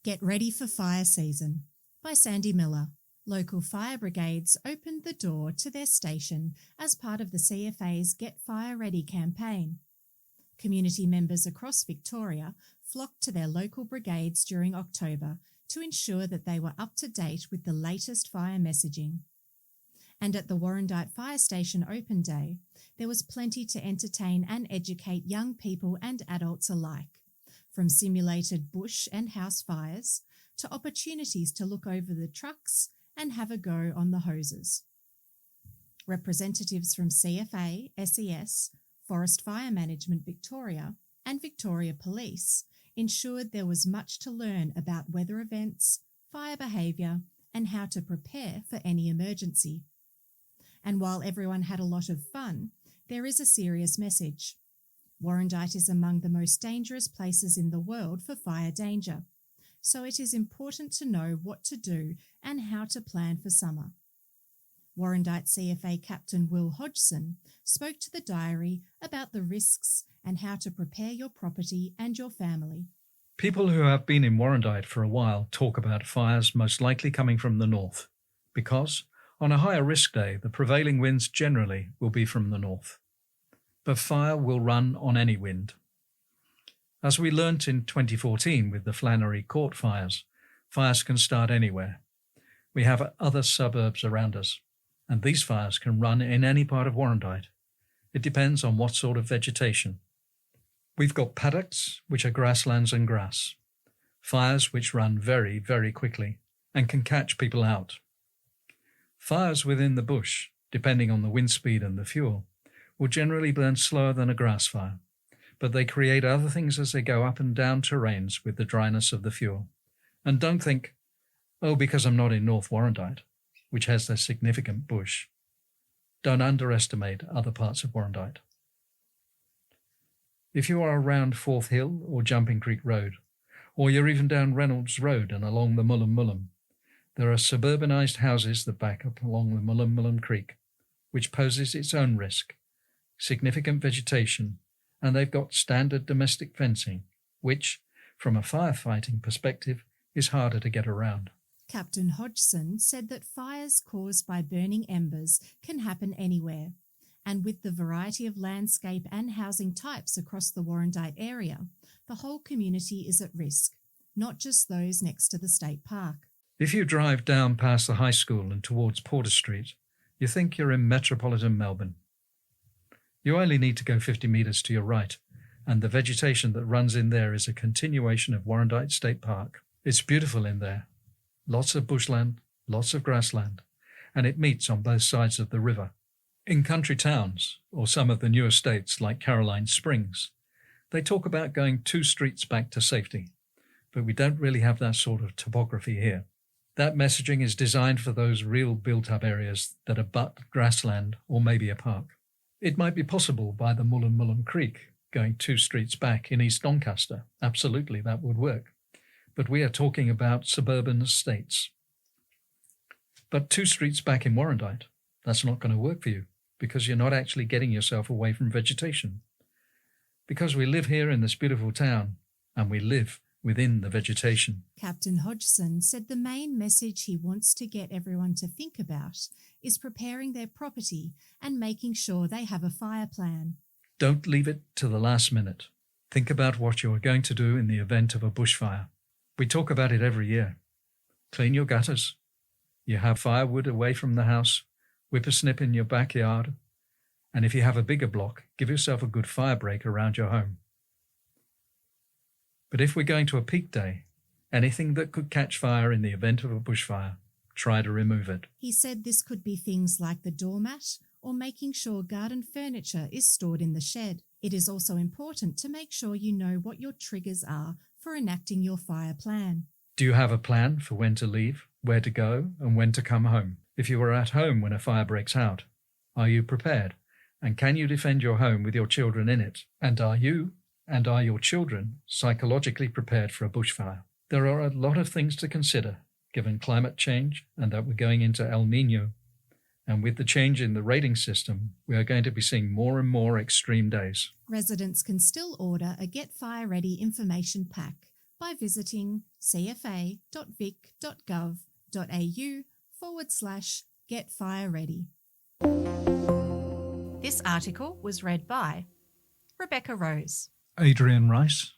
Get ready for fire season by SANDI MILLER. Local fire brigades opened the door to their station as part of the CFA's Get Fire Ready campaign. Community members across Victoria flocked to their local brigades during October to ensure that they were up to date with the latest fire messaging. And at the Warrandyte Fire Station Open Day, there was plenty to entertain and educate young people and adults alike, from simulated bush and house fires to opportunities to look over the trucks and have a go on the hoses. Representatives from CFA, SES, Forest Fire Management Victoria and Victoria Police ensured there was much to learn about weather events, fire behaviour and how to prepare for any emergency. And while everyone had a lot of fun, there is a serious message. Warrandyte is among the most dangerous places in the world for fire danger, so it is important to know what to do and how to plan for summer. Warrandyte CFA Captain Will Hodgson spoke to the diary about the risks and how to prepare your property and your family. People who have been in Warrandyte for a while talk about fires most likely coming from the north, because on a higher risk day, the prevailing winds generally will be from the north. But fire will run on any wind. As we learnt in 2014 with the Flannery Court fires, fires can start anywhere. We have other suburbs around us, and these fires can run in any part of Warrandyte. It depends on what sort of vegetation. We've got paddocks, which are grasslands and grass. Fires which run very, very quickly and can catch people out. Fires within the bush, depending on the wind speed and the fuel, will generally burn slower than a grass fire, but they create other things as they go up and down terrains with the dryness of the fuel. And don't think, oh, because I'm not in North Warrandyte, which has a significant bush. Don't underestimate other parts of Warrandyte. If you are around Forth Hill or Jumping Creek Road, or you're even down Reynolds Road and along the Mullum, there are suburbanised houses that back up along the Mullum Creek, which poses its own risk, significant vegetation, and they've got standard domestic fencing, which, from a firefighting perspective, is harder to get around. Captain Hodgson said that fires caused by burning embers can happen anywhere, and with the variety of landscape and housing types across the Warrandyte area, the whole community is at risk, not just those next to the state park. If you drive down past the high school and towards Porter Street, you think you're in metropolitan Melbourne. You only need to go 50 metres to your right, and the vegetation that runs in there is a continuation of Warrandyte State Park. It's beautiful in there. Lots of bushland, lots of grassland, and it meets on both sides of the river. In country towns, or some of the newer states like Caroline Springs, they talk about going 2 streets back to safety, but we don't really have that sort of topography here. That messaging is designed for those real built-up areas that abut grassland or maybe a park. It might be possible by the Mullum Creek, going 2 streets back in East Doncaster. Absolutely, that would work. But we are talking about suburban estates. But 2 streets back in Warrandyte, that's not going to work for you, because you're not actually getting yourself away from vegetation. Because we live here in this beautiful town, and we live within the vegetation. Captain Hodgson said the main message he wants to get everyone to think about is preparing their property and making sure they have a fire plan. Don't leave it to the last minute. Think about what you are going to do in the event of a bushfire. We talk about it every year. Clean your gutters. You have firewood away from the house, whippersnip in your backyard, and if you have a bigger block, give yourself a good fire break around your home. But if we're going to a peak day, anything that could catch fire in the event of a bushfire, try to remove it. He said this could be things like the doormat or making sure garden furniture is stored in the shed. It is also important to make sure you know what your triggers are for enacting your fire plan. Do you have a plan for when to leave, where to go, and when to come home? If you are at home when a fire breaks out, are you prepared? And can you defend your home with your children in it? And are your children psychologically prepared for a bushfire? There are a lot of things to consider, given climate change and that we're going into El Niño. And with the change in the rating system, we are going to be seeing more and more extreme days. Residents can still order a Get Fire Ready information pack by visiting cfa.vic.gov.au/getfireready. This article was read by Rebecca Rose, Adrian Rice,